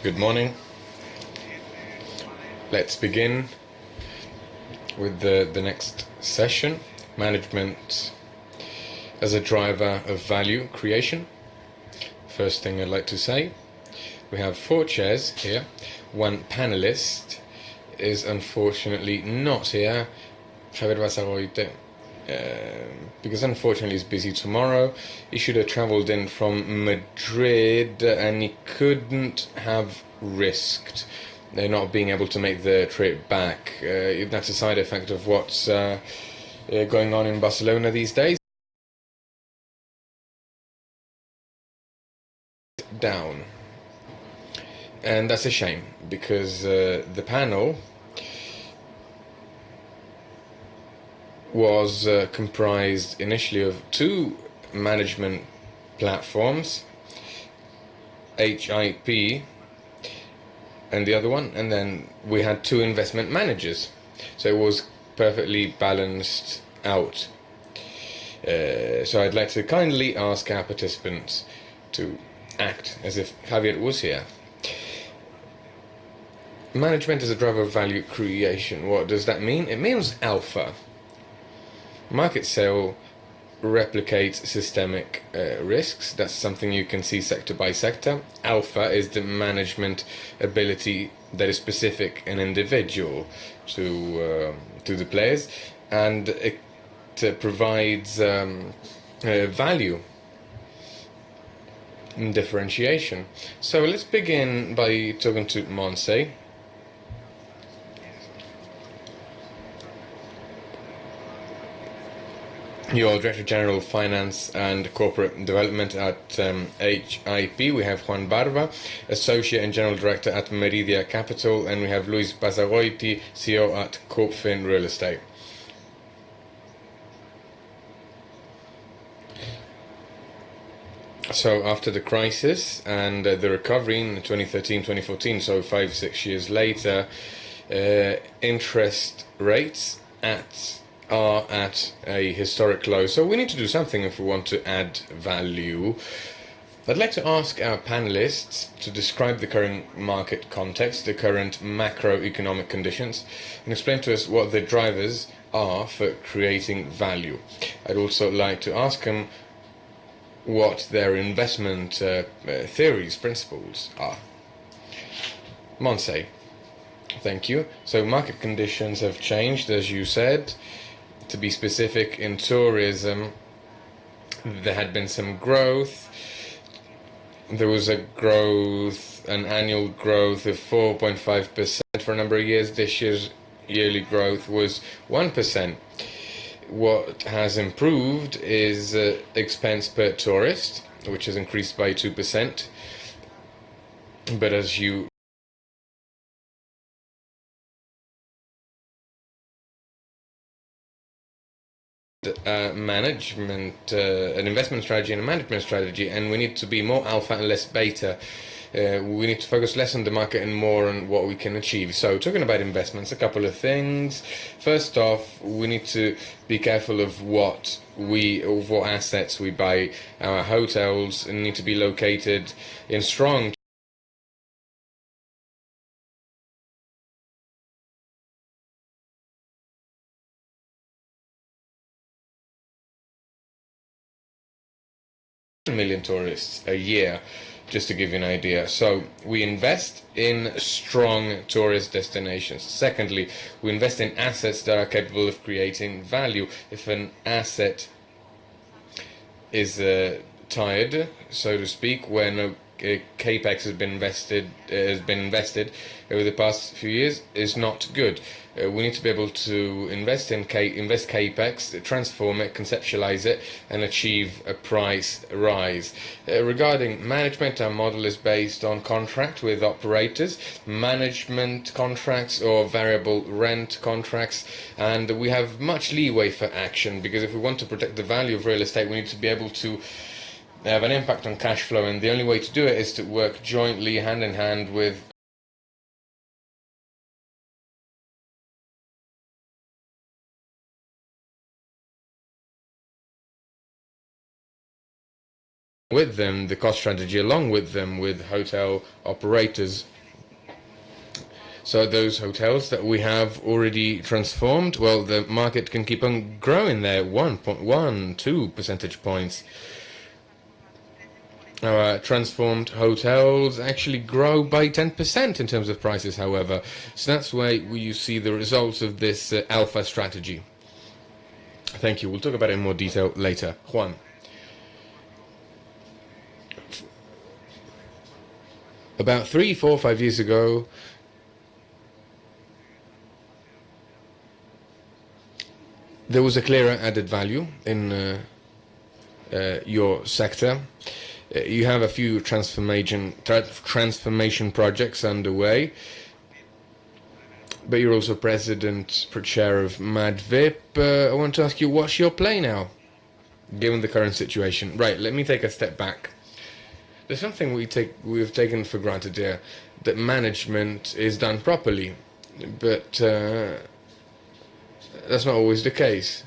Good morning. Let's begin with the next session, management as a driver of value creation. First thing I'd like to say, we have 4 chairs here. One panelist is unfortunately not here, Javier Basagoite, because unfortunately he's busy tomorrow. He should have travelled in from Madrid and he couldn't have risked not being able to make the trip back. That's a side effect of what's going on in Barcelona these days. Down. And that's a shame, because the panel was comprised initially of 2 management platforms, HIP and the other one, and then we had 2 investment managers, so it was perfectly balanced out. So I'd like to kindly ask our participants to act as if Javier was here. Management is a driver of value creation. What does that mean? It means alpha. Market sale replicates systemic risks. That's something you can see sector by sector. Alpha is the management ability that is specific and individual to the players, and it provides value and differentiation. So let's begin by talking to Monse. You're Director General of Finance and Corporate Development at HIP. We have Juan Barba, Associate and General Director at Meridia Capital, and we have Luis Basagoiti, CEO at Corpfin Real Estate. So after the crisis and the recovery in 2013-2014, so 5-6 years later, interest rates are at a historic low. So we need to do something if we want to add value. I'd like to ask our panelists to describe the current market context, the current macroeconomic conditions, and explain to us what the drivers are for creating value. I'd also like to ask them what their investment theories, principles are. Monse, thank you. So market conditions have changed, as you said. To be specific, in tourism, there had been some growth. There was an annual growth of 4.5% for a number of years. This year's yearly growth was 1%. What has improved is expense per tourist, which has increased by 2%. But as you management, an investment strategy and a management strategy, and we need to be more alpha and less beta. We need to focus less on the market and more on what we can achieve. So talking about investments, a couple of things. First off, we need to be careful of what assets we buy. Our hotels need to be located in strong million tourists a year, just to give you an idea. So we invest in strong tourist destinations. Secondly, we invest in assets that are capable of creating value. If an asset is tired, so to speak, where no capex has been invested over the past few years, is not good. We need to be able to invest capex, transform it, conceptualize it, and achieve a price rise. Regarding management, our model is based on contract with operators, management contracts or variable rent contracts, and we have much leeway for action, because if we want to protect the value of real estate, we need to be able to have an impact on cash flow, and the only way to do it is to work jointly, hand in hand with them, the cost strategy along with them, with hotel operators So those hotels that we have already transformed, well, the market can keep on growing there, 1.1, 2 percentage points. Our transformed hotels actually grow by 10% in terms of prices, however. So that's where you see the results of this alpha strategy. Thank you. We'll talk about it in more detail later. Juan. About 3, 4, 5 years ago, there was a clearer added value in your sector. You have a few transformation projects underway, but you're also president per chair of MadVip. I want to ask you, what's your play now, given the current situation? Right, let me take a step back. There's something we've taken for granted here, that management is done properly, but that's not always the case.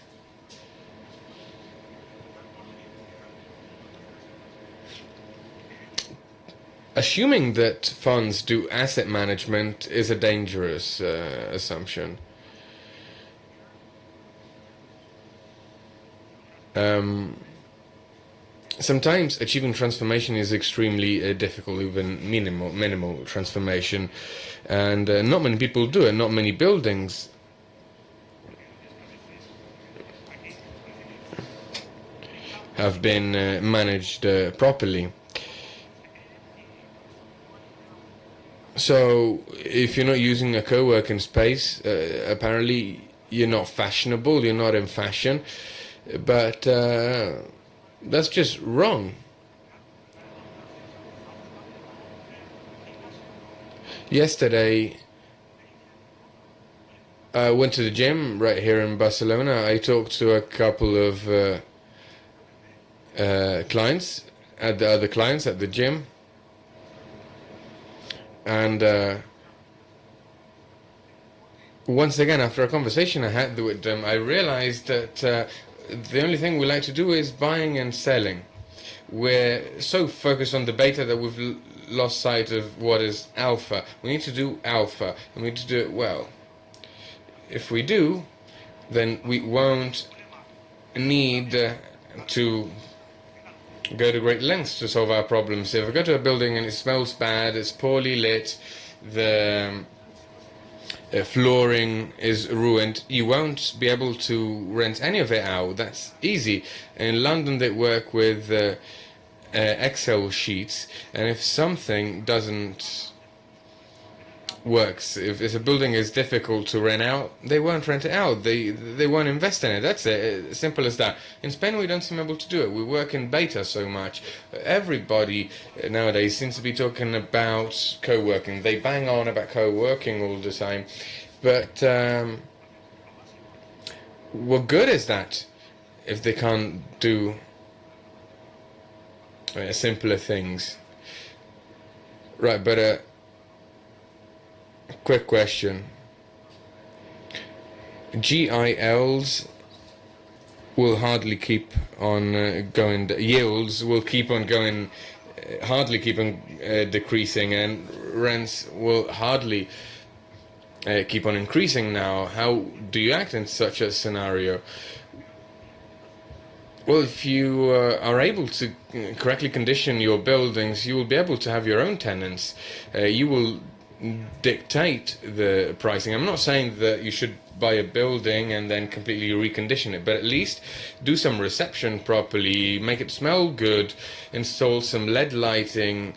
Assuming that funds do asset management is a dangerous assumption. Sometimes achieving transformation is extremely difficult, even minimal transformation, and not many people do it. Not many buildings have been managed properly. So, if you're not using a co-working space, apparently you're not fashionable, you're not in fashion, but that's just wrong. Yesterday, I went to the gym right here in Barcelona. I talked to a couple of clients, the other clients at the gym. And once again, after a conversation I had with them, I realized that the only thing we like to do is buying and selling. We're so focused on the beta that we've lost sight of what is alpha. We need to do alpha, and we need to do it well. If we do, then we won't need to go to great lengths to solve our problems. If we go to a building and it smells bad, it's poorly lit, the flooring is ruined, you won't be able to rent any of it out. That's easy. In London they work with Excel sheets, and if something doesn't works, if a building is difficult to rent out, they won't rent it out, they won't invest in it. That's it, simple as that. In Spain we don't seem able to do it. We work in beta so much. Everybody nowadays seems to be talking about co-working. They bang on about co-working all the time, but what good is that if they can't do simpler things? Right, but quick question. GILs will hardly keep on going, yields will keep on going, hardly keep on decreasing, and rents will hardly keep on increasing now. How do you act in such a scenario? Well, if you are able to correctly condition your buildings, you will be able to have your own tenants. You will dictate the pricing. I'm not saying that you should buy a building and then completely recondition it, but at least do some reception properly, make it smell good, install some LED lighting,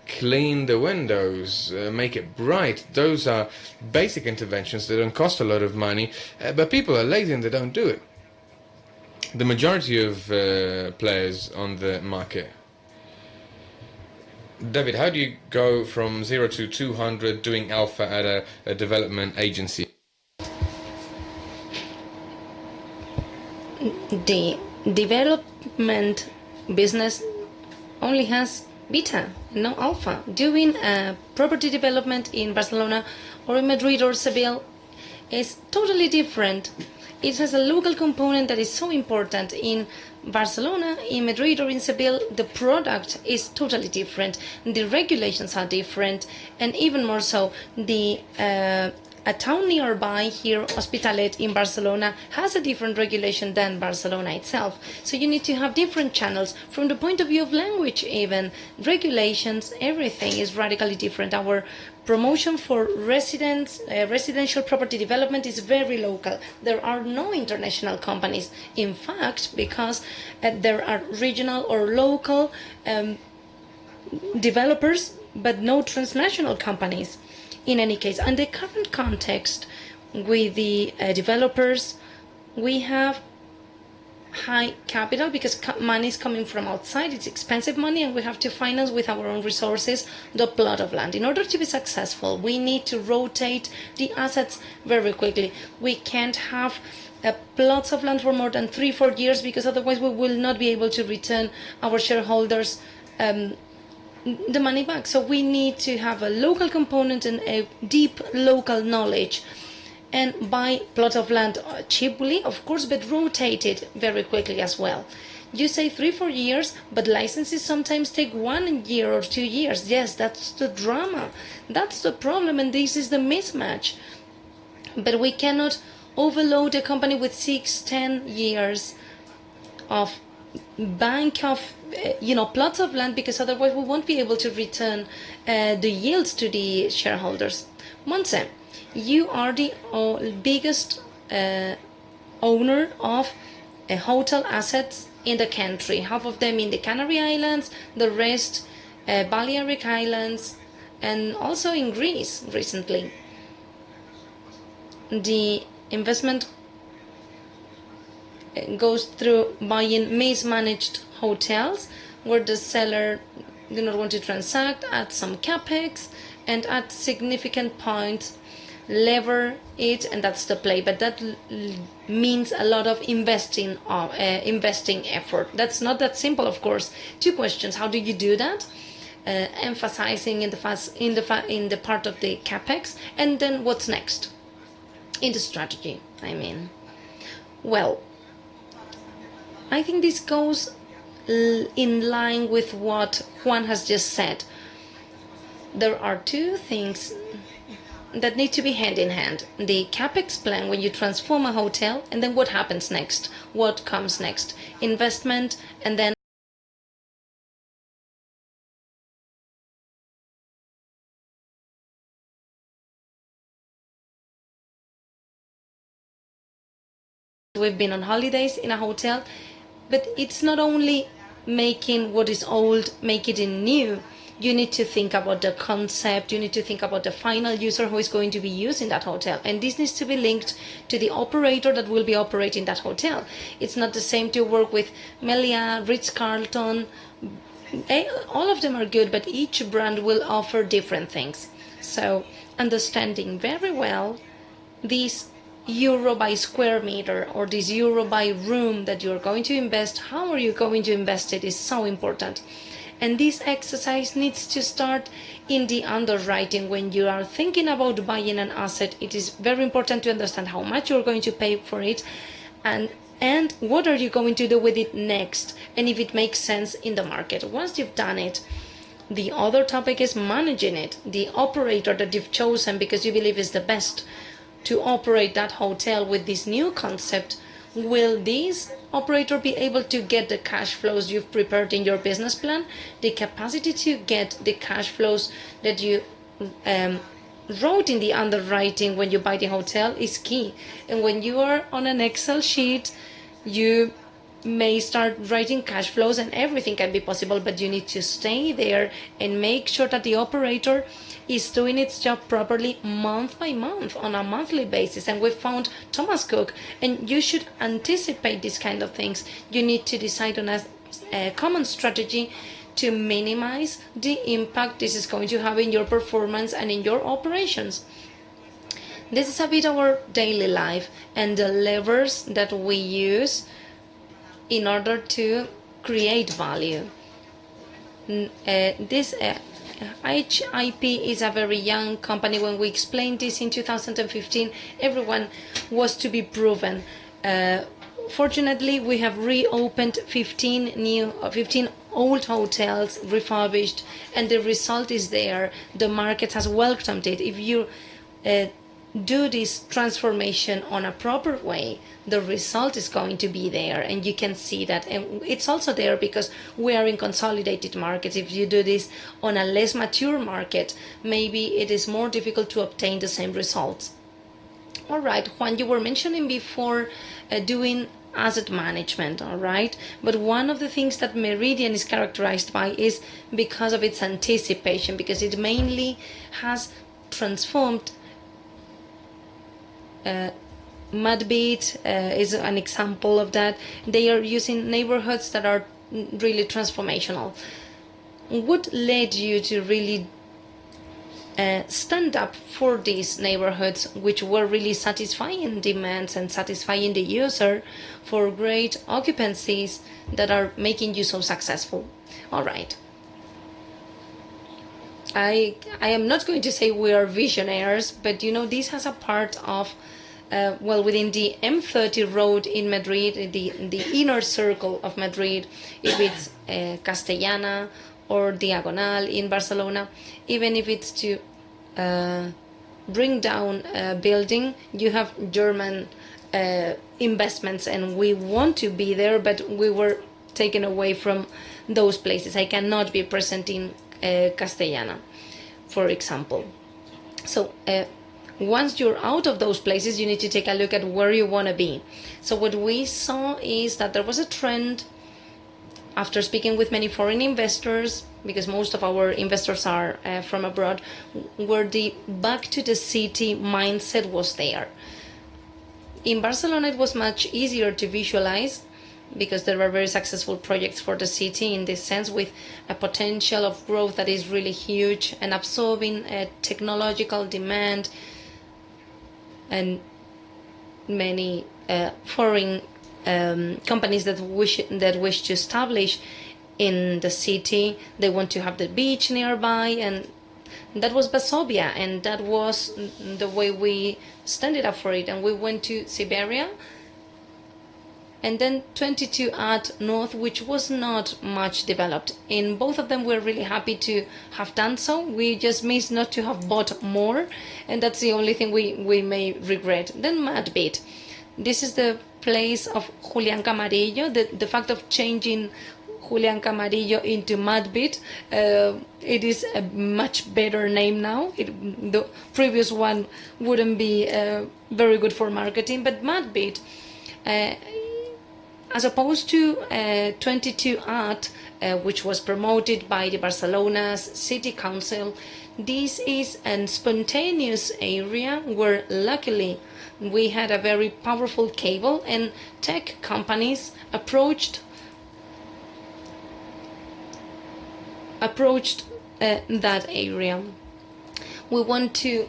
clean the windows, make it bright. Those are basic interventions that don't cost a lot of money, but people are lazy and they don't do it. The majority of players on the market. David, how do you go from 0 to 200 doing alpha at a development agency? The development business only has beta, no alpha. Doing property development in Barcelona or in Madrid or Seville is totally different. It has a local component that is so important in Barcelona, in Madrid, or in Seville, the product is totally different. The regulations are different, and even more so, a town nearby here, Hospitalet in Barcelona, has a different regulation than Barcelona itself. So you need to have different channels from the point of view of language, even regulations, everything is radically different. Our promotion for residential property development is very local. There are no international companies, in fact, because there are regional or local developers, but no transnational companies. In any case, in the current context with the developers, we have high capital because money is coming from outside. It's expensive money, and we have to finance with our own resources the plot of land. In order to be successful, we need to rotate the assets very quickly. We can't have plots of land for more than 3-4 years, because otherwise we will not be able to return our shareholders the money back. So we need to have a local component and a deep local knowledge, and buy plots of land cheaply, of course, but rotate it very quickly as well. You say 3-4 years, but licenses sometimes take 1 year or 2 years. Yes, that's the drama. That's the problem, and this is the mismatch. But we cannot overload a company with 6-10 years of bank of plots of land, because otherwise we won't be able to return the yields to the shareholders. Montse, you are the biggest owner of hotel assets in the country, half of them in the Canary Islands, the rest Balearic Islands, and also in Greece recently. The investment goes through buying mismanaged hotels where the seller do not want to transact, add some capex, and at significant points lever it, and that's the play. But that means a lot of investing effort. That's not that simple, of course. 2 questions: how do you do that? Emphasizing in the part of the capex, and then what's next in the strategy? Well, I think this goes in line with what Juan has just said. There are 2 things that need to be hand in hand. The capex plan, when you transform a hotel, and then what happens next? What comes next? Investment, and then we've been on holidays in a hotel. But it's not only making what is old, make it in new. You need to think about the concept, you need to think about the final user who is going to be using that hotel. And this needs to be linked to the operator that will be operating that hotel. It's not the same to work with Melia, Ritz-Carlton. All of them are good, but each brand will offer different things. So understanding very well these euro by square meter or this euro by room that you're going to invest, how are you going to invest it, is so important. And this exercise needs to start in the underwriting. When you are thinking about buying an asset, it is very important to understand how much you're going to pay for it, and what are you going to do with it next, and if it makes sense in the market. Once you've done it, the other topic is managing it. The operator that you've chosen because you believe is the best to operate that hotel with this new concept, will this operator be able to get the cash flows you've prepared in your business plan? The capacity to get the cash flows that you wrote in the underwriting when you buy the hotel is key. And when you are on an Excel sheet, you may start writing cash flows and everything can be possible, but you need to stay there and make sure that the operator is doing its job properly month by month on a monthly basis. And we found Thomas Cook, and you should anticipate these kind of things. You need to decide on a common strategy to minimize the impact this is going to have in your performance and in your operations. This is a bit our daily life and the levers that we use in order to create value. This HIP is a very young company. When we explained this in 2015, everyone was to be proven. Fortunately, we have reopened 15 old hotels, refurbished, and the result is there. The market has welcomed it. If you do this transformation on a proper way, the result is going to be there, and you can see that. And it's also there because we are in consolidated markets. If you do this on a less mature market, maybe it is more difficult to obtain the same results. All right, Juan, you were mentioning before doing asset management, all right? But one of the things that Meridian is characterized by is because of its anticipation, because it mainly has transformed. Madbeat is an example of that. They are using neighborhoods that are really transformational. What led you to really stand up for these neighborhoods, which were really satisfying demands and satisfying the user for great occupancies that are making you so successful? All right. I am not going to say we are visionaries, but this has a part of within the M30 road in Madrid, the inner circle of Madrid, if it's Castellana or Diagonal in Barcelona, even if it's to bring down a building, you have German investments, and we want to be there, but we were taken away from those places. I cannot be present in Castellana, for example. So once you're out of those places, you need to take a look at where you want to be. So what we saw is that there was a trend after speaking with many foreign investors, because most of our investors are from abroad, where the back to the city mindset was there. In Barcelona, it was much easier to visualize because there were very successful projects for the city in this sense, with a potential of growth that is really huge and absorbing a technological demand, and many foreign companies that wish to establish in the city. They want to have the beach nearby, and that was Basovia, and that was the way we stood up for it. And we went to Siberia, and then 22 at North, which was not much developed. In both of them, we're really happy to have done so. We just missed not to have bought more, and that's the only thing we may regret. Then Madbeat. This is the place of Julián Camarillo. The fact of changing Julián Camarillo into Madbeat, it is a much better name now. The previous one wouldn't be very good for marketing, but Madbeat, as opposed to 22 at, which was promoted by the Barcelona's city council, this is a spontaneous area where luckily we had a very powerful cable, and tech companies approached that area. We want to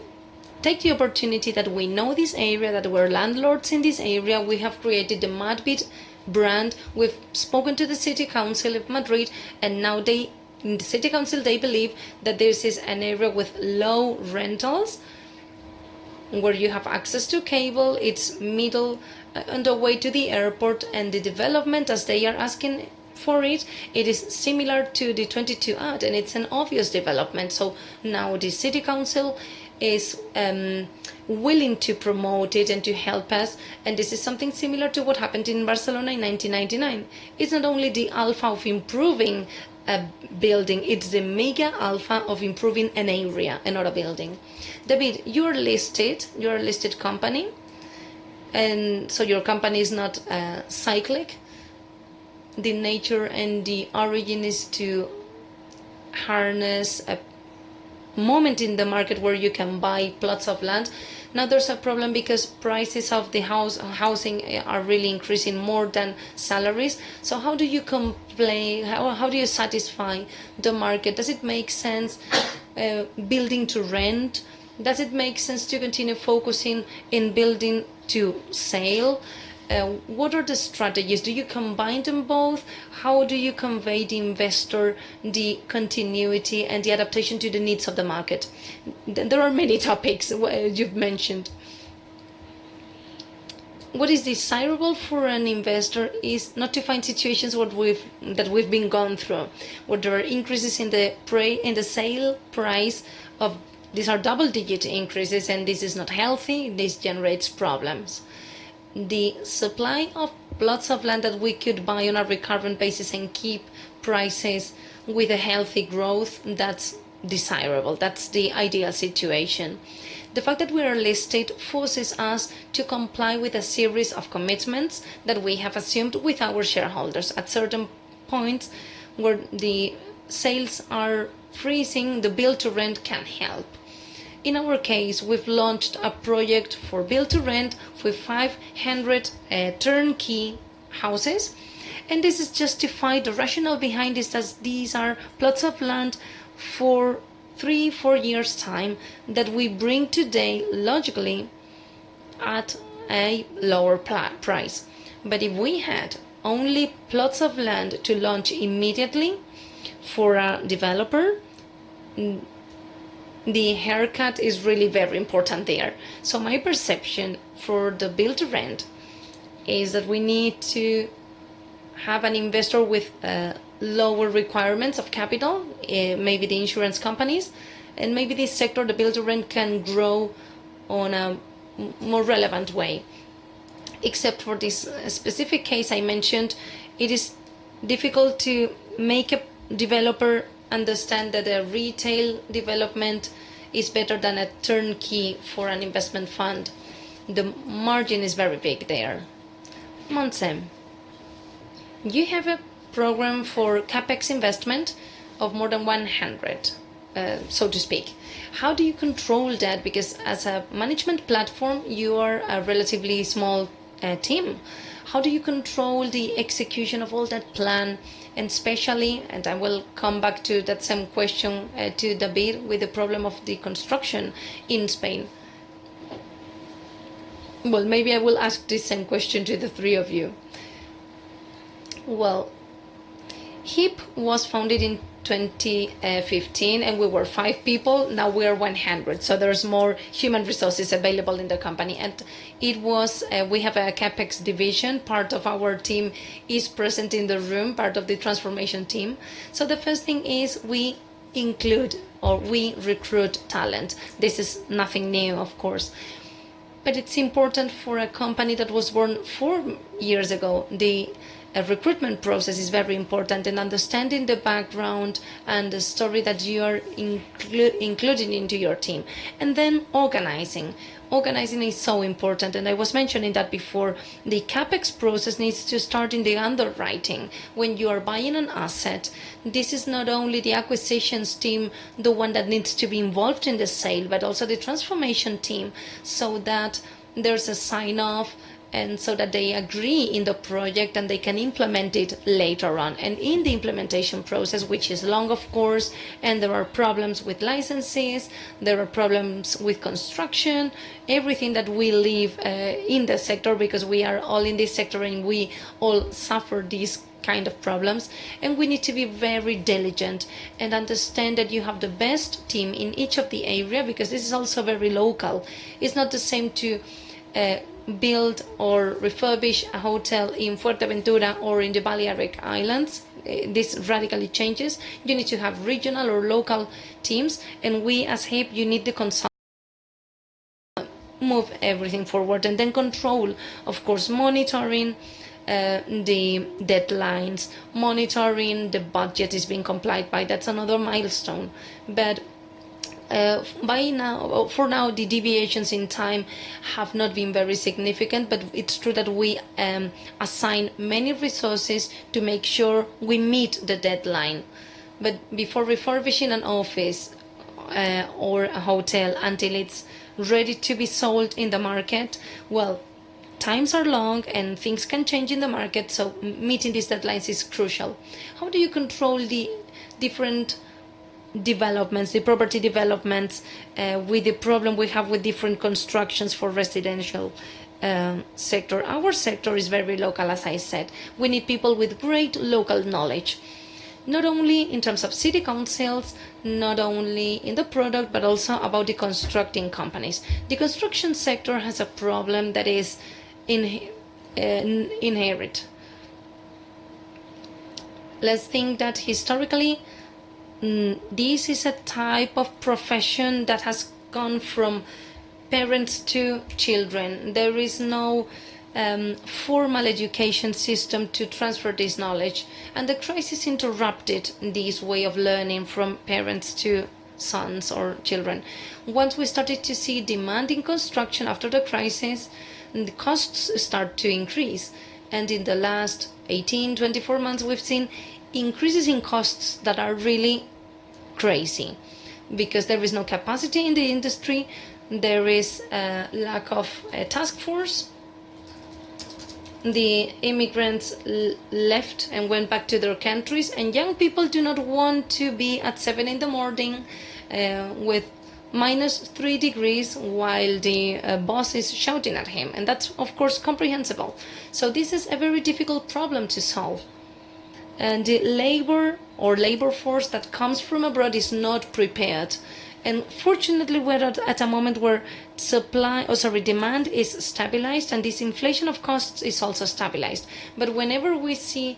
take the opportunity that we know this area, that we're landlords in this area. We have created the Madbeat brand. We've spoken to the city council of Madrid, and now in the city council, they believe that this is an area with low rentals, where you have access to cable. It's middle on the way to the airport, and the development, as they are asking for it is similar to the 22 at, and it's an obvious development. So now the city council is willing to promote it and to help us, and this is something similar to what happened in Barcelona in 1999. It's not only the alpha of improving a building, it's the mega alpha of improving an area and not a building. David, you're a listed company, and so your company is not cyclic. The nature and the origin is to harness a moment in the market where you can buy plots of land. Now there's a problem because prices of the housing are really increasing more than salaries. So how do you how do you satisfy the market? Does it make sense building to rent? Does it make sense to continue focusing in building to sale? What are the strategies? Do you combine them both? How do you convey the investor the continuity and the adaptation to the needs of the market? There are many topics you've mentioned. what is desirable for an investor is not to find situations that we've been gone through, where there are increases in the sale price of, these are double-digit increases, and this is not healthy. This generates problems. The supply of plots of land that we could buy on a recurrent basis and keep prices with a healthy growth, that's desirable. That's the ideal situation. The fact that we are listed forces us to comply with a series of commitments that we have assumed with our shareholders. At certain points where the sales are freezing, the build-to-rent can help. In our case, we've launched a project for build-to-rent with 500 turnkey houses, and this is justified. The rationale behind this is that these are plots of land for 3-4 years time that we bring today logically at a lower price. But if we had only plots of land to launch immediately for a developer, the haircut is really very important there. So my perception for the build to rent is that we need to have an investor with lower requirements of capital, maybe the insurance companies, and maybe this sector, the build-to-rent, can grow on a more relevant way. Except for this specific case I mentioned, it is difficult to make a developer understand that a retail development is better than a turnkey for an investment fund. The margin is very big there. Montse, you have a program for capex investment of more than 100, so to speak. How do you control that? Because as a management platform, you are a relatively small team. How do you control the execution of all that plan? And especially, and I will come back to that same question to David, with the problem of the construction in Spain. Well, maybe I will ask this same question to the three of you. Well, HIP was founded in 2015 and we were 5 people. Now we are 100, so there's more human resources available in the company. And it was we have a capex division. Part of our team is present in the room, part of the transformation team. So the first thing is we include, or we recruit talent. This is nothing new, of course, but it's important for a company that was born 4 years ago. The recruitment process is very important, and understanding the background and the story that you are including into your team. And then organizing is so important, and I was mentioning that before. The capex process needs to start in the underwriting. When you are buying an asset, this is not only the acquisitions team, the one that needs to be involved in the sale, but also the transformation team, so that there's a sign-off and so that they agree in the project and they can implement it later on. And in the implementation process, which is long, of course, and there are problems with licenses, there are problems with construction, everything that we live in the sector, because we are all in this sector and we all suffer these kind of problems. And we need to be very diligent and understand that you have the best team in each of the area, because this is also very local. It's not the same to build or refurbish a hotel in Fuerteventura or in the Balearic Islands. This radically changes. You need to have regional or local teams, and we as HIP, you need the consultant move everything forward. And then control, of course, monitoring the deadlines, monitoring the budget is being complied by. That's another milestone. But for now, the deviations in time have not been very significant, but it's true that we assign many resources to make sure we meet the deadline. But before refurbishing an office or a hotel until it's ready to be sold in the market, well, times are long and things can change in the market, so meeting these deadlines is crucial. How do you control the different developments, the property developments, with the problem we have with different constructions for residential sector? Our sector is very local, as I said. We need people with great local knowledge, not only in terms of city councils, not only in the product, but also about the constructing companies. The construction sector has a problem that is inherit. Let's think that historically this is a type of profession that has gone from parents to children. There is no formal education system to transfer this knowledge, and the crisis interrupted this way of learning from parents to sons or children. Once we started to see demand in construction after the crisis, the costs start to increase, and in the last 18-24 months we've seen increases in costs that are really crazy, because there is no capacity in the industry, there is a lack of a task force. The immigrants left and went back to their countries, and young people do not want to be at 7 in the morning with -3 degrees while the boss is shouting at him, and that's of course comprehensible. So this is a very difficult problem to solve, and the labor force that comes from abroad is not prepared. And fortunately, we're at a moment where demand is stabilized, and this inflation of costs is also stabilized. But whenever we see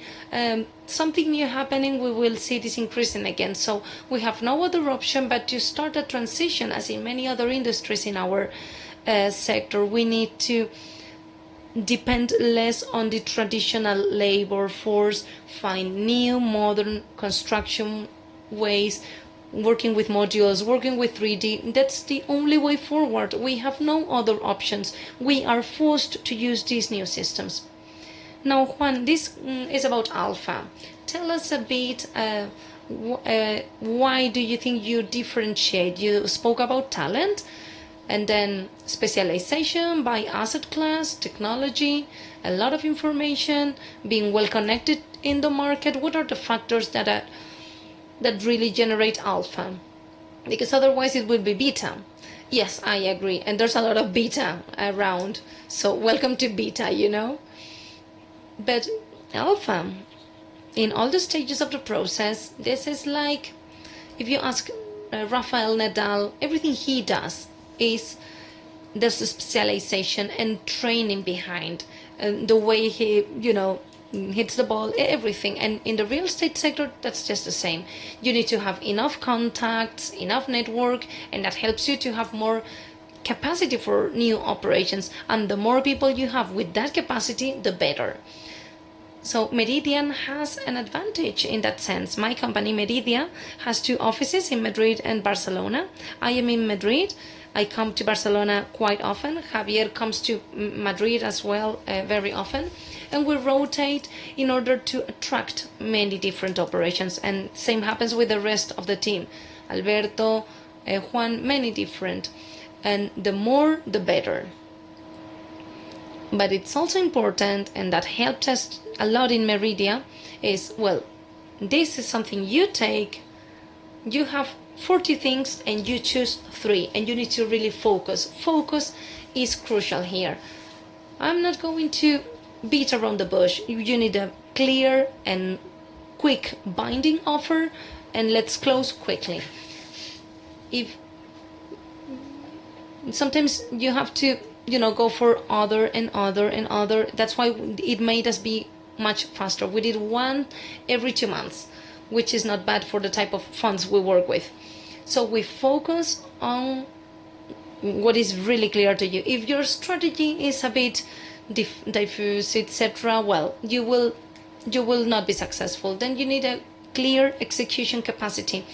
something new happening, we will see this increasing again. So we have no other option but to start a transition, as in many other industries in our sector. We need to depend less on the traditional labor force, find new modern construction ways, working with modules, working with 3D. That's the only way forward. We have no other options. We are forced to use these new systems. Now, Juan, this is about Alpha. Tell us a bit, why do you think you differentiate? You spoke about talent, and then specialization by asset class, technology, a lot of information, being well connected in the market. What are the factors that really generate Alpha? Because otherwise it would be beta. Yes, I agree, and there's a lot of beta around, so welcome to beta, But Alpha, in all the stages of the process, this is like, if you ask Rafael Nadal, everything he does is there's a specialization and training behind, the way he hits the ball, everything. And in the real estate sector, that's just the same. You need to have enough contacts, enough network, and that helps you to have more capacity for new operations. And the more people you have with that capacity, the better. So Meridian has an advantage in that sense. My company, Meridia, has 2 offices in Madrid and Barcelona. I am in Madrid. I come to Barcelona quite often. Javier comes to Madrid as well very often. And we rotate in order to attract many different operations. And same happens with the rest of the team. Alberto, Juan, many different. And the more, the better. But it's also important, and that helped us a lot in Meridia, is, this is something you take, you have 40 things and you choose 3, and you need to really focus. Focus is crucial here. I'm not going to beat around the bush. You need a clear and quick binding offer, and let's close quickly. If sometimes you have to go for other and other and other. That's why it made us be much faster. We did 1 every 2 months, which is not bad for the type of funds we work with. So we focus on what is really clear to you. If your strategy is a bit diffuse, etc., you will not be successful. Then you need a clear execution capacity.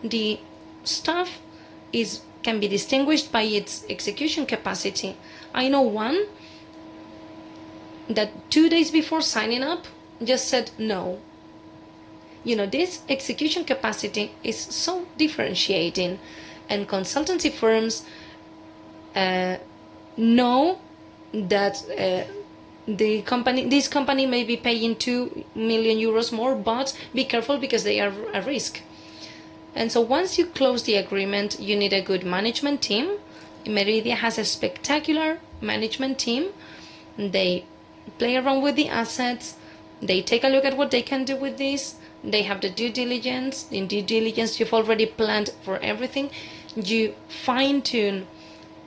The staff can be distinguished by its execution capacity. I know one that 2 days before signing up just said no. This execution capacity is so differentiating, and consultancy firms know that this company may be paying 2 million euros more, but be careful because they are a risk. And so once you close the agreement, you need a good management team. Meridia has a spectacular management team. They play around with the assets. They take a look at what they can do with this. They have the due diligence. In due diligence, you've already planned for everything. You fine-tune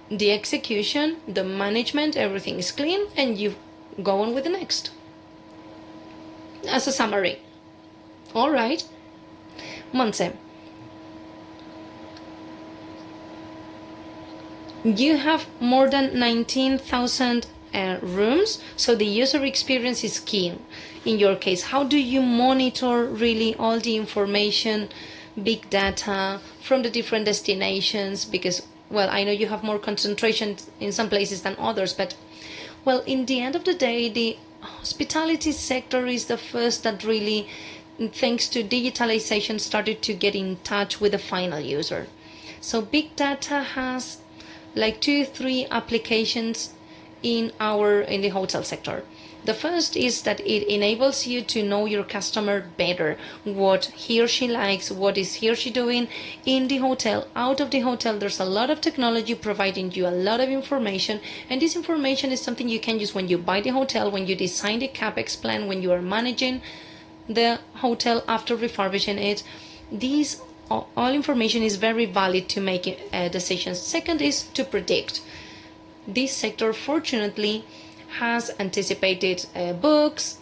the execution, the management, everything is clean, and you go on with the next. As a summary. All right. Montse, you have more than 19,000 rooms, so the user experience is key. In your case, how do you monitor really all the information, big data from the different destinations? Because, well, I know you have more concentration in some places than others, but, well, in the end of the day, the hospitality sector is the first that really, thanks to digitalization, started to get in touch with the final user. So big data has like 2-3 applications in the hotel sector. The first is that it enables you to know your customer better, what he or she likes, what is he or she doing in the hotel, out of the hotel. There's a lot of technology providing you a lot of information, and this information is something you can use when you buy the hotel, when you design the CapEx plan, when you are managing the hotel after refurbishing it. These all information is very valid to make decisions. Second is to predict. This sector, fortunately, has anticipated books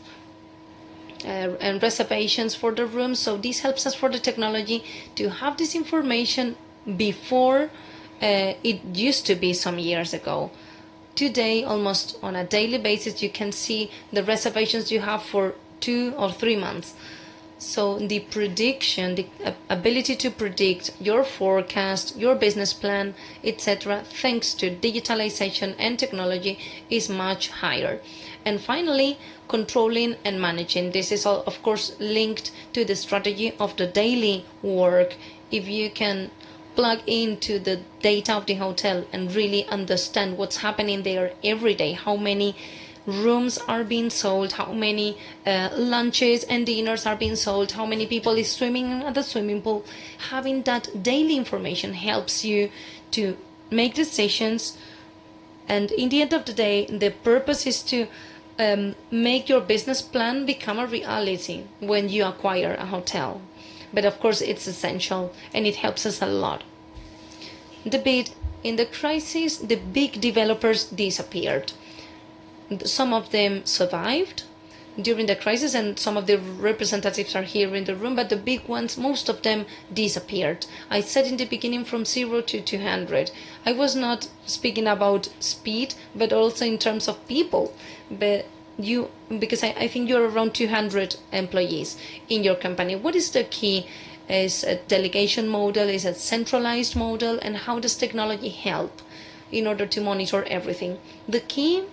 and reservations for the rooms. So this helps us for the technology to have this information before it used to be some years ago. Today, almost on a daily basis, you can see the reservations you have for 2 or 3 months. So the prediction, the ability to predict your forecast, your business plan, etc., thanks to digitalization and technology, is much higher. And finally, controlling and managing. This is all, of course, linked to the strategy of the daily work. If you can plug into the data of the hotel and really understand what's happening there every day, how many rooms are being sold, how many lunches and dinners are being sold, how many people is swimming at the swimming pool. Having that daily information helps you to make decisions, and in the end of the day, the purpose is to make your business plan become a reality when you acquire a hotel. But of course, it's essential and it helps us a lot. In the crisis, the big developers disappeared. Some of them survived during the crisis, and some of the representatives are here in the room, but the big ones, most of them disappeared. I said in the beginning from 0 to 200. I was not speaking about speed, but also in terms of people. Because I think you're around 200 employees in your company. What is the key? Is a delegation model, is a centralized model, and how does technology help in order to monitor everything? The key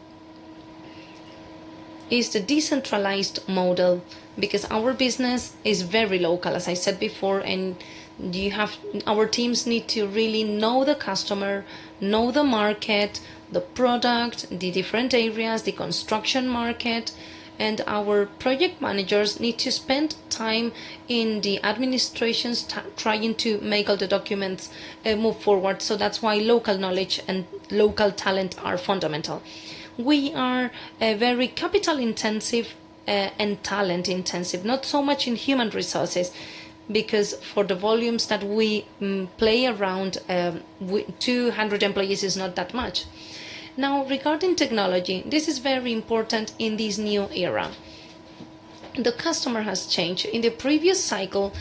is the decentralized model, because our business is very local, as I said before, and our teams need to really know the customer, know the market, the product, the different areas, the construction market, and our project managers need to spend time in the administrations trying to make all the documents move forward. So that's why local knowledge and local talent are fundamental. We are very capital intensive and talent intensive, not so much in human resources, because for the volumes that we play around, 200 employees is not that much. Now, regarding technology, this is very important in this new era. The customer has changed. In the previous cycle,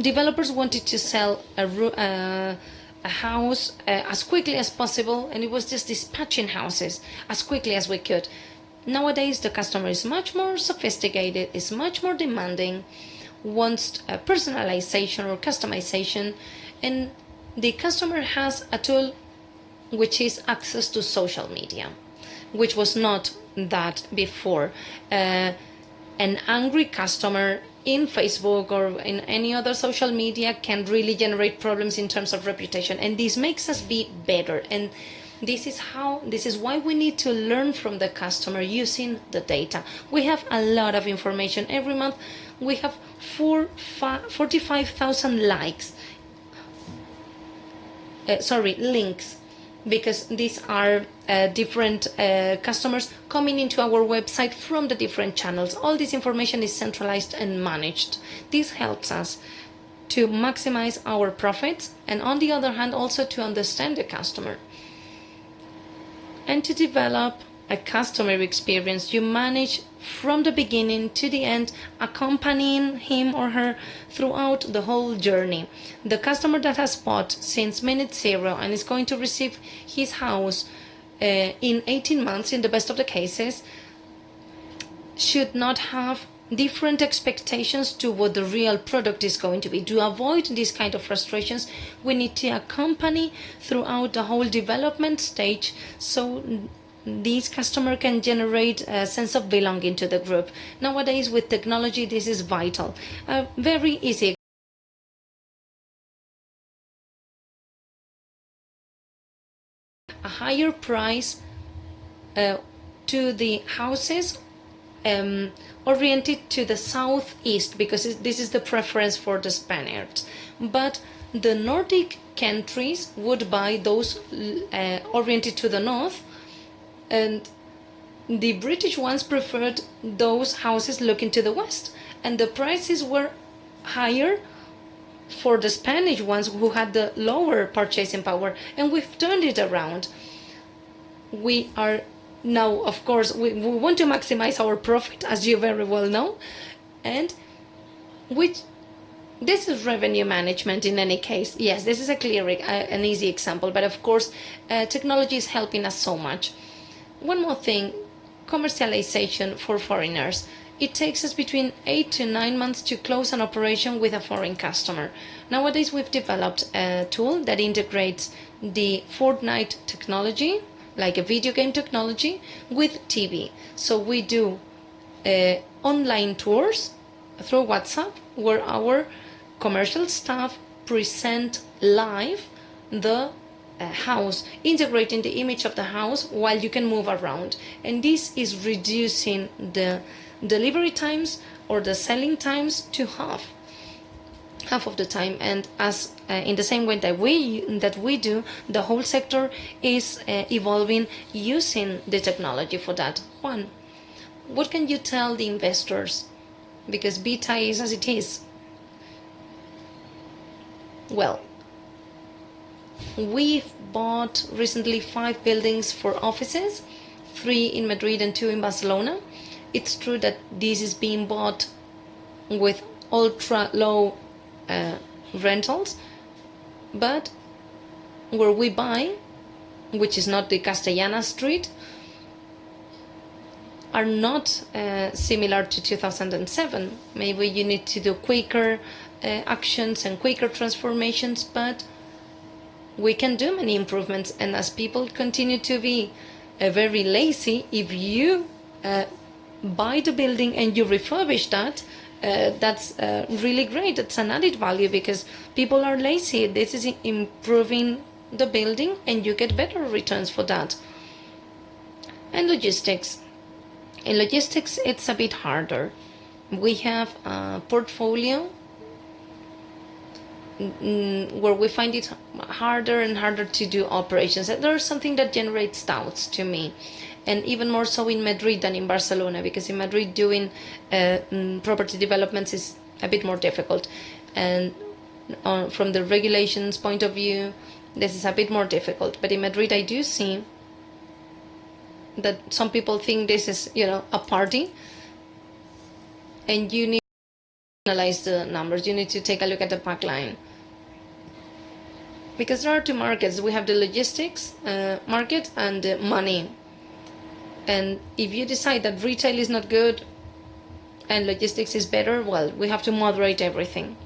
developers wanted to sell a house as quickly as possible, and it was just dispatching houses as quickly as we could. Nowadays, the customer is much more sophisticated, is much more demanding, wants personalization or customization, and the customer has a tool which is access to social media, which was not that before. An angry customer in Facebook or in any other social media can really generate problems in terms of reputation, and this makes us be better. And this is why we need to learn from the customer using the data. We have a lot of information every month. We have 45,000 links, because these are different customers coming into our website from the different channels. All this information is centralized and managed. This helps us to maximize our profits, and on the other hand, also to understand the customer. And to develop a customer experience, you manage from the beginning to the end, accompanying him or her throughout the whole journey. The customer that has bought since minute zero and is going to receive his house in 18 months, in the best of the cases, should not have different expectations to what the real product is going to be. To avoid these kind of frustrations, we need to accompany throughout the whole development stage, so this customer can generate a sense of belonging to the group. Nowadays, with technology, this is vital. Very easy. A higher price to the houses oriented to the southeast, because this is the preference for the Spaniards. But the Nordic countries would buy those oriented to the north, and the British ones preferred those houses looking to the west, and the prices were higher for the Spanish ones who had the lower purchasing power. And we've turned it around. We are now, of course, we want to maximize our profit, as you very well know, and this is revenue management in any case. Yes, this is a clear, an easy example, but of course, technology is helping us so much. One more thing, commercialization for foreigners. It takes us between 8 to 9 months to close an operation with a foreign customer. Nowadays, we've developed a tool that integrates the Fortnite technology, like a video game technology, with TV. So we do online tours through WhatsApp, where our commercial staff present live the house, integrating the image of the house while you can move around. And this is reducing the delivery times or the selling times to half of the time. And as in the same way that we do, the whole sector is evolving using the technology for that. Juan, what can you tell the investors? Because beta is as it is. Well, we've bought recently 5 buildings for offices, 3 in Madrid and 2 in Barcelona. It's true that this is being bought with ultra low rentals, but where we buy, which is not the Castellana Street, are not similar to 2007. Maybe you need to do quicker actions and quicker transformations, but we can do many improvements. And as people continue to be very lazy, if you buy the building and you refurbish that, that's really great. It's an added value because people are lazy. This is improving the building and you get better returns for that. And logistics. In logistics, it's a bit harder. We have a portfolio where we find it harder and harder to do operations. And there's something that generates doubts to me, and even more so in Madrid than in Barcelona, because in Madrid doing property developments is a bit more difficult, and from the regulations point of view, this is a bit more difficult. But in Madrid, I do see that some people think this is, a party, and you need to analyze the numbers. You need to take a look at the pipeline. Because there are 2 markets. We have the logistics market and the money. And if you decide that retail is not good and logistics is better, well, we have to moderate everything.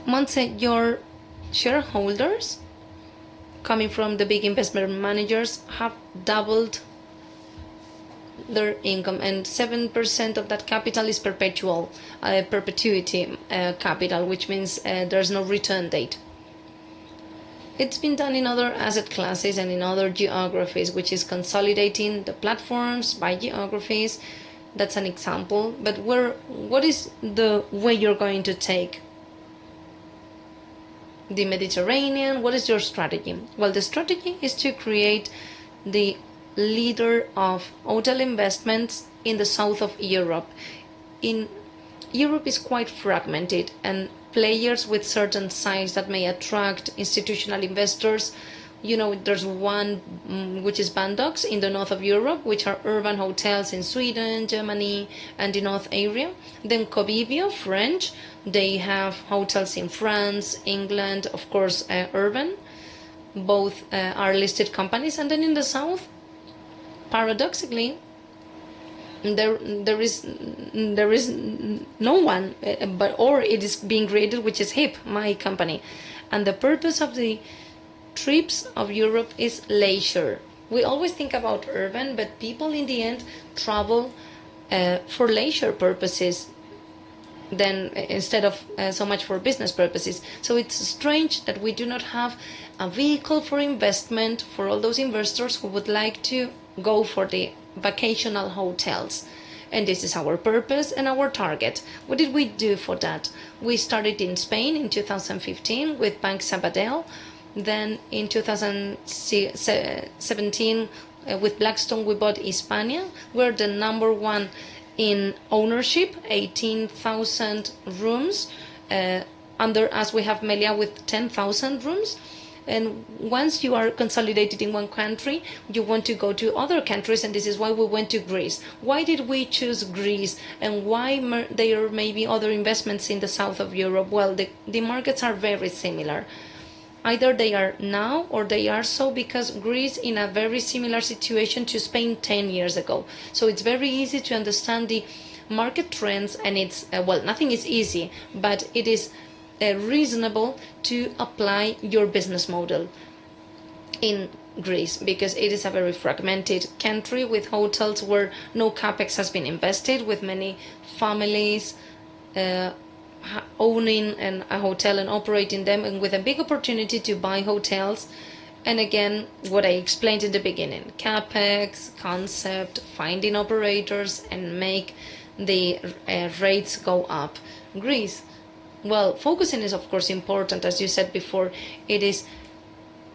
Montse, your shareholders, coming from the big investment managers, have doubled their income, and 7% of that capital is perpetuity capital, which means there's no return date. It's been done in other asset classes and in other geographies, which is consolidating the platforms by geographies. That's an example. But what is the way you're going to take the Mediterranean? What is your strategy? Well, the strategy is to create the leader of hotel investments in the south of Europe. Europe is quite fragmented, and players with certain size that may attract institutional investors You know, there's one which is Bandox in the north of Europe, which are urban hotels in Sweden, Germany, and the north area. Then Covivio, French, they have hotels in France, England, of course, urban. Both are listed companies. And then in the south, paradoxically, there is no one, or it is being created, which is HIP, my company. And the purpose of the trips of Europe is leisure. We always think about urban, but people in the end travel for leisure purposes than instead of so much for business purposes. So it's strange that we do not have a vehicle for investment for all those investors who would like to go for the vacational hotels. And this is our purpose and our target. What did we do for that? We started in Spain in 2015 with Bank Sabadell. Then in 2017 with Blackstone we bought Hispania. We're the number one in ownership, 18,000 rooms. Under us we have Melia with 10,000 rooms. And once you are consolidated in one country, you want to go to other countries, and this is why we went to Greece. Why did we choose Greece, and why there may be other investments in the south of Europe? Well, the markets are very similar. Either they are now or they are so because Greece in a very similar situation to Spain 10 years ago. So it's very easy to understand the market trends, and it's, well, nothing is easy, but it is reasonable to apply your business model in Greece because it is a very fragmented country with hotels where no capex has been invested, with many families owning a hotel and operating them, and with a big opportunity to buy hotels. And again, what I explained in the beginning, capex, concept, finding operators, and make the rates go up. Greece, well, focusing is of course important. As you said before, it is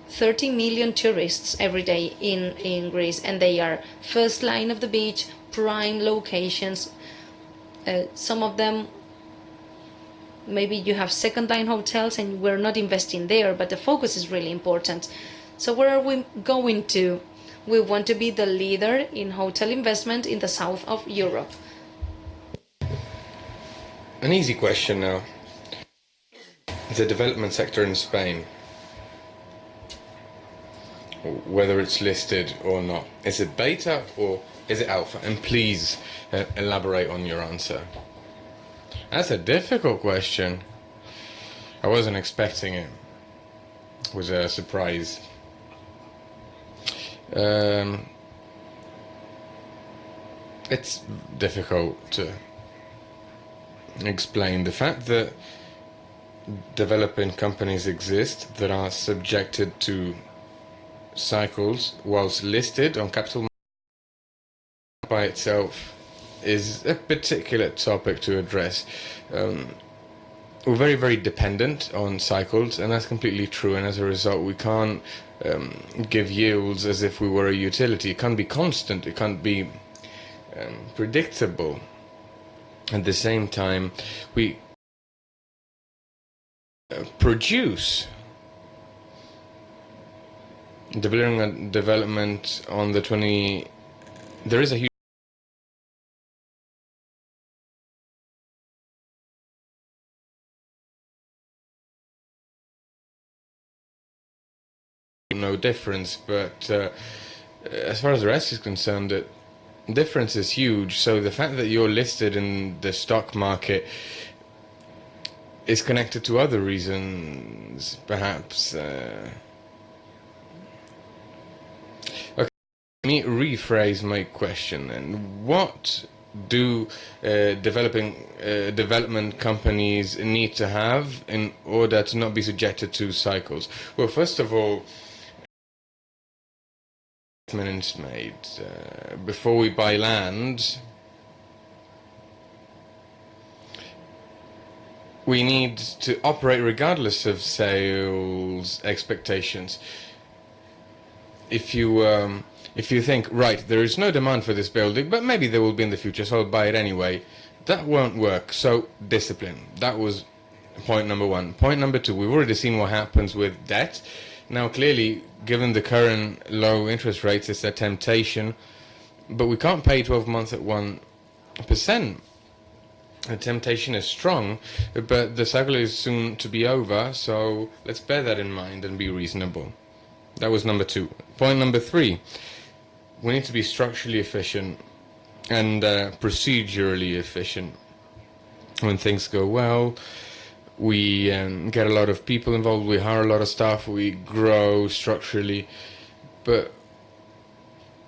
30 million tourists every day in Greece, and they are first line of the beach, prime locations. Some of them, maybe you have second line hotels and we're not investing there, but the focus is really important. So where are we going to? We want to be the leader in hotel investment in the south of Europe. An easy question now. The development sector in Spain, whether it's listed or not, is it beta or is it alpha? And please elaborate on your answer. That's a difficult question. I wasn't expecting it. It was a surprise. It's difficult to explain the fact that developing companies exist that are subjected to cycles whilst listed on capital markets by itself is a particular topic to address. We're very, very dependent on cycles, and that's completely true, and as a result we can't give yields as if we were a utility. It can't be constant, it can't be predictable. At the same time, we produce delivering a development on the 20. There is a huge no difference, but as far as the rest is concerned, the difference is huge. So the fact that you're listed in the stock market is connected to other reasons, perhaps. Okay, let me rephrase my question. And what do development companies need to have in order to not be subjected to cycles? Well, first of all, investment is made. Before we buy land, we need to operate regardless of sales expectations. If you think, right, there is no demand for this building, but maybe there will be in the future, so I'll buy it anyway, that won't work. So discipline. That was point number one. Point number two, we've already seen what happens with debt. Now, clearly, given the current low interest rates, it's a temptation, but we can't pay 12 months at 1%. The temptation is strong, but the cycle is soon to be over, so let's bear that in mind and be reasonable. That was number 2. Point number 3, we need to be structurally efficient and procedurally efficient. When things go well, we get a lot of people involved, we hire a lot of staff, we grow structurally. But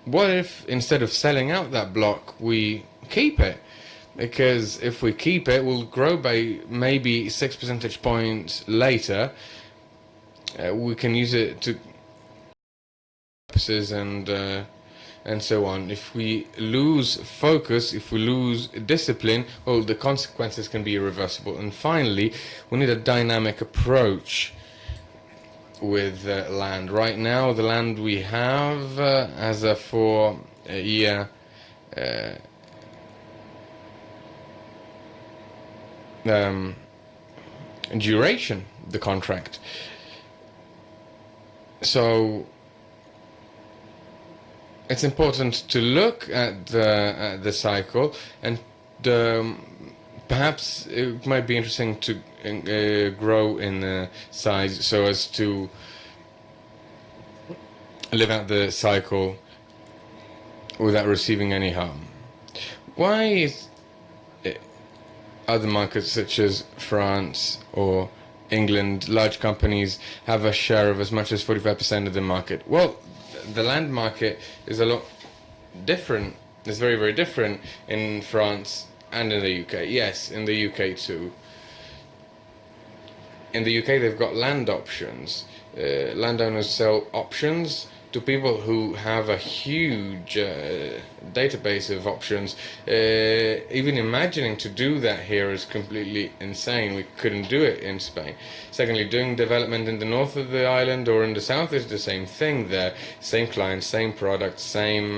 what if instead of selling out that block, we keep it? Because if we keep it, we'll grow by maybe 6 percentage points later. We can use it to purposes and so on. If we lose focus, if we lose discipline, well, the consequences can be irreversible. And finally, we need a dynamic approach with land. Right now, the land we have as a 4-year duration, the contract. So it's important to look at the cycle, and perhaps it might be interesting to grow in size so as to live out the cycle without receiving any harm. Why is other markets such as France or England, large companies have a share of as much as 45% of the market? Well, the land market is a lot different. It's very, very different in France and in the UK. Yes, in the UK too. In the UK, they've got land options. Landowners sell options to people who have a huge database of options. Even imagining to do that here is completely insane. We couldn't do it in Spain. Secondly, doing development in the north of the island or in the south is the same thing there. Same clients, same products, same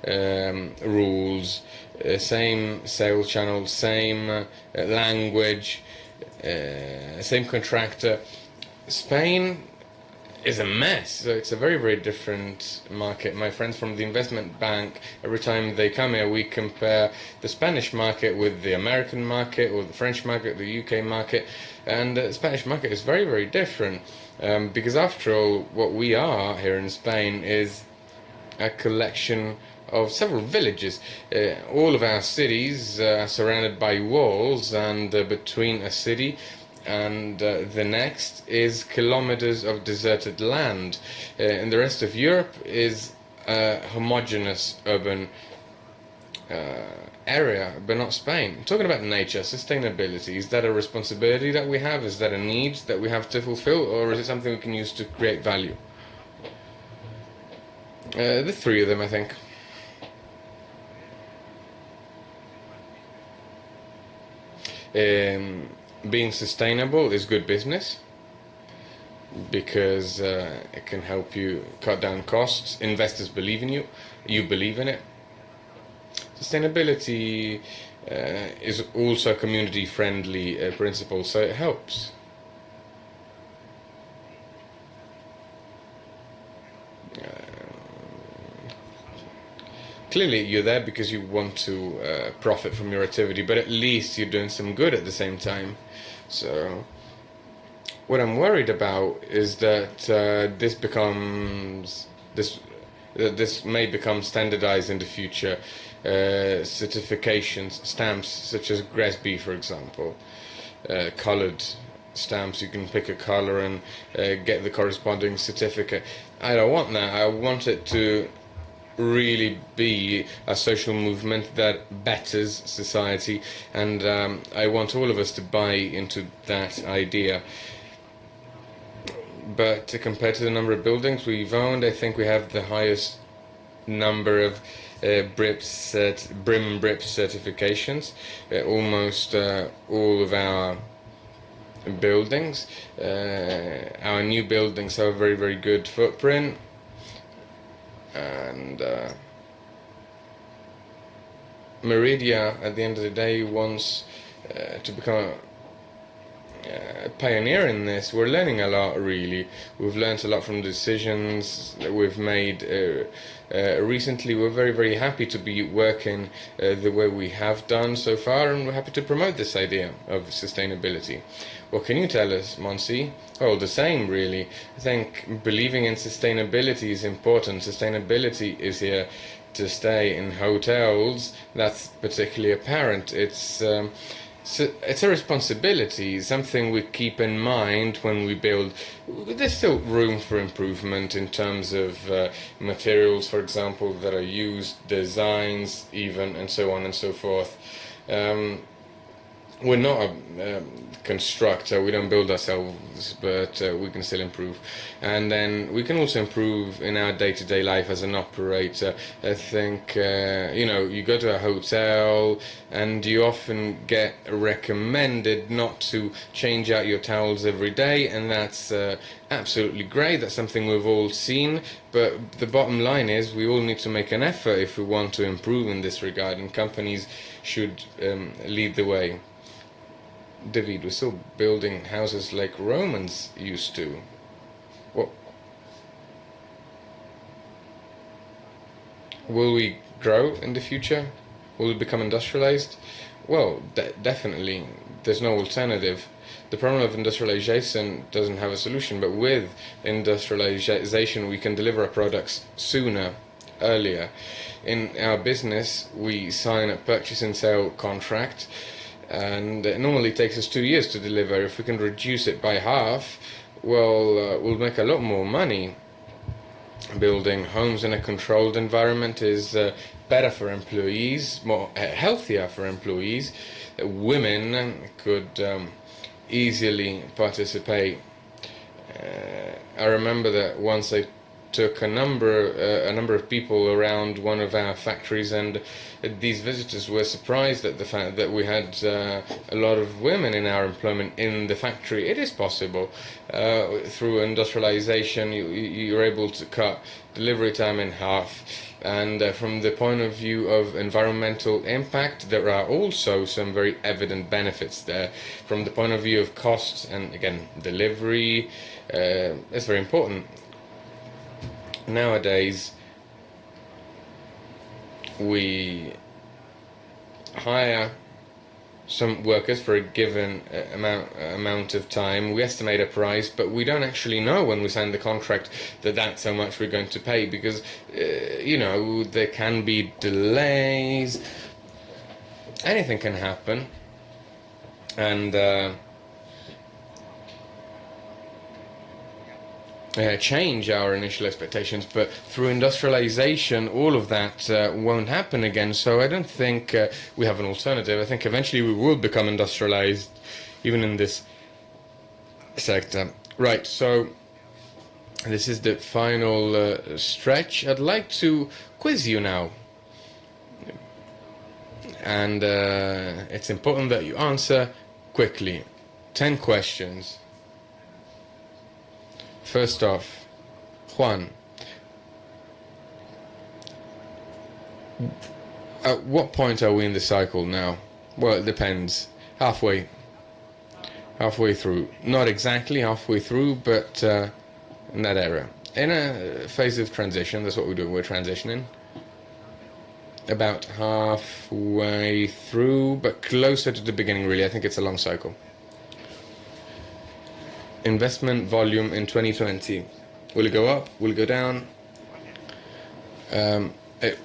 rules, same sales channels, same language, same contractor. Spain is a mess. So it's a very, very different market. My friends from the investment bank, every time they come here, we compare the Spanish market with the American market or the French market, the UK market, and the Spanish market is very, very different. Because after all, what we are here in Spain is a collection of several villages. All of our cities are surrounded by walls, and between a city and the next is kilometers of deserted land. And the rest of Europe is a homogeneous urban area, but not Spain. Talking about nature, sustainability, is that a responsibility that we have? Is that a need that we have to fulfill? Or is it something we can use to create value? The three of them, I think. Being sustainable is good business because it can help you cut down costs. Investors believe in you. You believe in it. Sustainability is also a community-friendly principle, so it helps. Clearly, you're there because you want to profit from your activity, but at least you're doing some good at the same time. So, what I'm worried about is that this may become standardized in the future. Certifications, stamps such as GRESB, for example, colored stamps. You can pick a color and get the corresponding certificate. I don't want that. I want it to really be a social movement that betters society, and I want all of us to buy into that idea. But compared to the number of buildings we've owned, I think we have the highest number of BRIM and BRIP certifications. Almost all of our buildings, our new buildings have a very, very good footprint. And Meridia, at the end of the day, wants to become pioneer in this. We're learning a lot, really. We've learned a lot from decisions that we've made recently. We're very, very happy to be working the way we have done so far, and we're happy to promote this idea of sustainability. What can you tell us, Monsi? Oh, the same, really. I think believing in sustainability is important. Sustainability is here to stay in hotels. That's particularly apparent. It's a responsibility, something we keep in mind when we build. There's still room for improvement in terms of materials, for example, that are used, designs even, and so on and so forth. We're not a constructor, we don't build ourselves, but we can still improve. And then we can also improve in our day-to-day life as an operator. I think, you go to a hotel and you often get recommended not to change out your towels every day, and that's absolutely great. That's something we've all seen, but the bottom line is we all need to make an effort if we want to improve in this regard, and companies should lead the way. David, we're still building houses like Romans used to. What? Will we grow in the future? Will we become industrialized? Well, definitely. There's no alternative. The problem of industrialization doesn't have a solution, but with industrialization we can deliver our products sooner, earlier. In our business, we sign a purchase and sale contract, and it normally takes us 2 years to deliver. If we can reduce it by half, well, we'll make a lot more money. Building homes in a controlled environment is better for employees, more healthier for employees. Women could easily participate. I remember that once I took a number of people around one of our factories, and these visitors were surprised at the fact that we had a lot of women in our employment in the factory. It is possible. Through industrialization, you're able to cut delivery time in half. And from the point of view of environmental impact, there are also some very evident benefits there. From the point of view of costs, and again, delivery, it's very important. Nowadays, we hire some workers for a given amount of time. We estimate a price, but we don't actually know when we sign the contract that that's how much we're going to pay, because there can be delays. Anything can happen, and change our initial expectations, but through industrialization all of that won't happen again. So I don't think we have an alternative. I think eventually we will become industrialized, even in this sector. Right, so this is the final stretch. I'd like to quiz you now, and it's important that you answer quickly. 10 questions. First off, Juan, at what point are we in the cycle now? Well, it depends. Halfway through. Not exactly halfway through, but in that area. In a phase of transition, that's what we're doing. We're transitioning. About halfway through, but closer to the beginning, really. I think it's a long cycle. Investment volume in 2020. Will it go up? Will it go down? It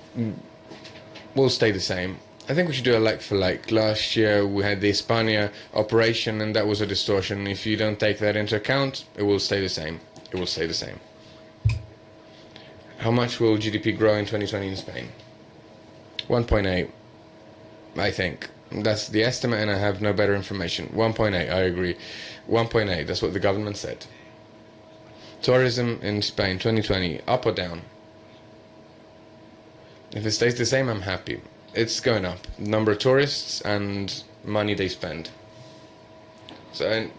will stay the same. I think we should do a like for like. Last year we had the Hispania operation, and that was a distortion. If you don't take that into account, it will stay the same. It will stay the same. How much will GDP grow in 2020 in Spain? 1.8, I think. That's the estimate, and I have no better information. 1.8, I agree. 1.8, that's what the government said. Tourism in Spain, 2020, up or down? If it stays the same, I'm happy. It's going up. Number of tourists and money they spend. So,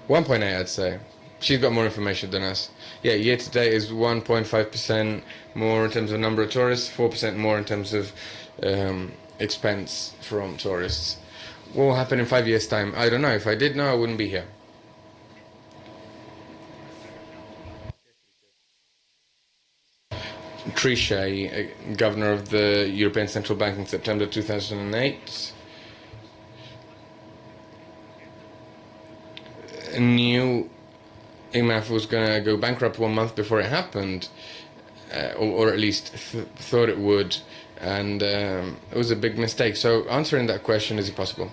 1.8, I'd say. She's got more information than us. Yeah, year to date is 1.5% more in terms of number of tourists, 4% more in terms of expense from tourists. What will happen in 5 years' time? I don't know. If I did know, I wouldn't be here. Trichet, governor of the European Central Bank in September 2008, knew IMF was going to go bankrupt 1 month before it happened, or at least thought it would, and it was a big mistake. So answering that question is impossible.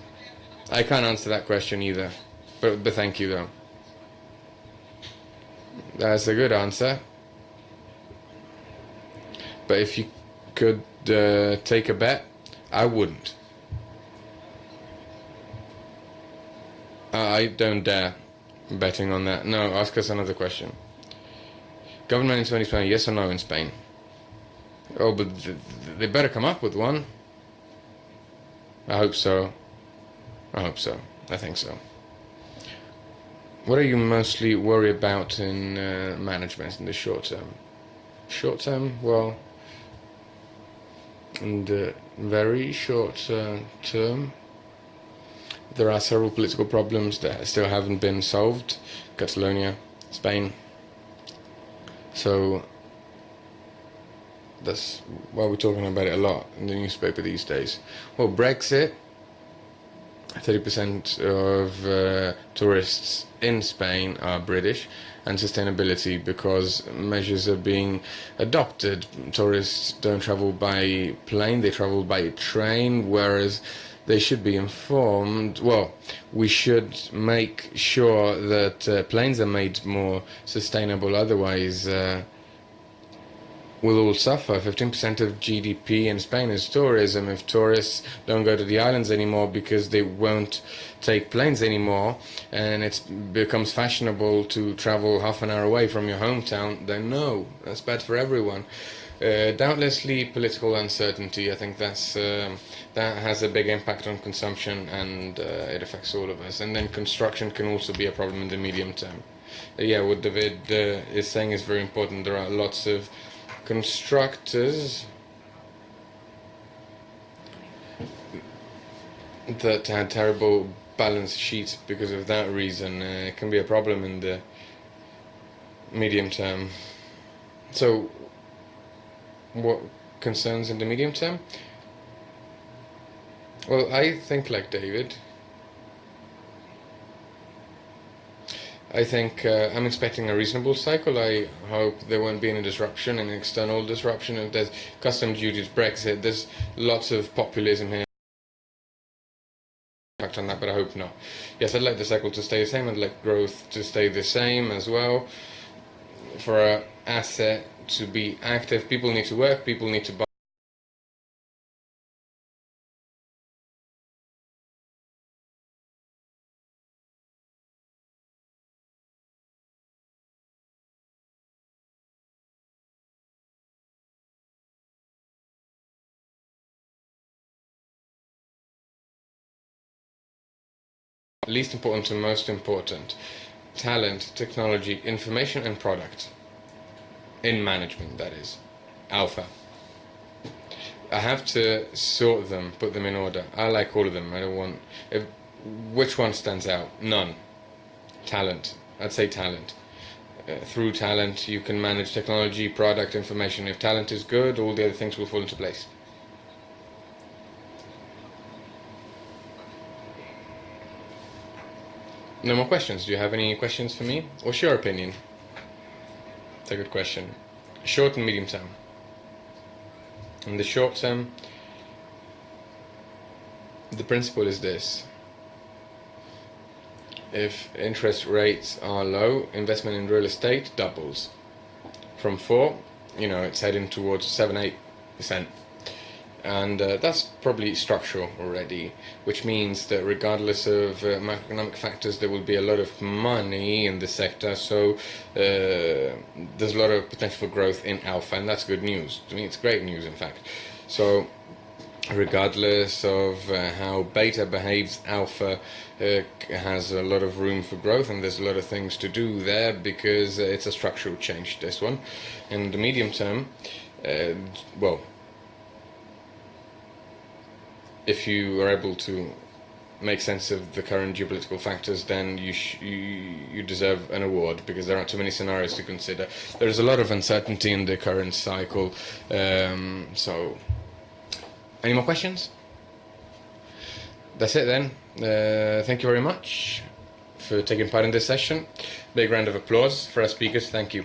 I can't answer that question either, but thank you though. That's a good answer. But if you could take a bet, I wouldn't. I don't dare betting on that. No, ask us another question. Government in 2020, yes or no in Spain? Oh, but they better come up with one. I hope so. I hope so. I think so. What are you mostly worried about in management in the short term? Short term? Well, in the very short term, there are several political problems that still haven't been solved. Catalonia, Spain. So that's why we're talking about it a lot in the newspaper these days. Well, Brexit, 30% of tourists in Spain are British, and sustainability, because measures are being adopted. Tourists don't travel by plane, they travel by train, whereas they should be informed. Well, we should make sure that planes are made more sustainable, otherwise we'll all suffer. 15% of GDP in Spain is tourism. If tourists don't go to the islands anymore because they won't take planes anymore, and it becomes fashionable to travel half an hour away from your hometown, then no, that's bad for everyone. Doubtlessly political uncertainty. I think that has a big impact on consumption, and it affects all of us. And then construction can also be a problem in the medium term. Yeah, what David is saying is very important. There are lots of constructors that had terrible balance sheets because of that reason. It can be a problem in the medium term. So what concerns in the medium term? Well, I think like David. I think I'm expecting a reasonable cycle. I hope there won't be any disruption, any external disruption. If there's customs duties, Brexit, there's lots of populism here. Impact on that, but I hope not. Yes, I'd like the cycle to stay the same. I'd like growth to stay the same as well. For an asset to be active, people need to work, people need to buy. Least important to most important: talent, technology, information, and product. In management, that is. Alpha. I have to sort them, put them in order. I like all of them. I don't want... which one stands out? None. Talent. I'd say talent. Through talent, you can manage technology, product, information. If talent is good, all the other things will fall into place. No more questions. Do you have any questions for me? What's your opinion? It's a good question. Short and medium term. In the short term, the principle is this. If interest rates are low, investment in real estate doubles. From 4, it's heading towards 7-8%. And that's probably structural already, which means that regardless of macroeconomic factors, there will be a lot of money in the sector, so there's a lot of potential for growth in alpha, and that's good news. To me, it's great news, in fact. So regardless of how beta behaves, alpha has a lot of room for growth, and there's a lot of things to do there because it's a structural change, this one. In the medium term, if you are able to make sense of the current geopolitical factors, then you deserve an award, because there aren't too many scenarios to consider. There's a lot of uncertainty in the current cycle. So, any more questions? That's it then. Thank you very much for taking part in this session. Big round of applause for our speakers. Thank you.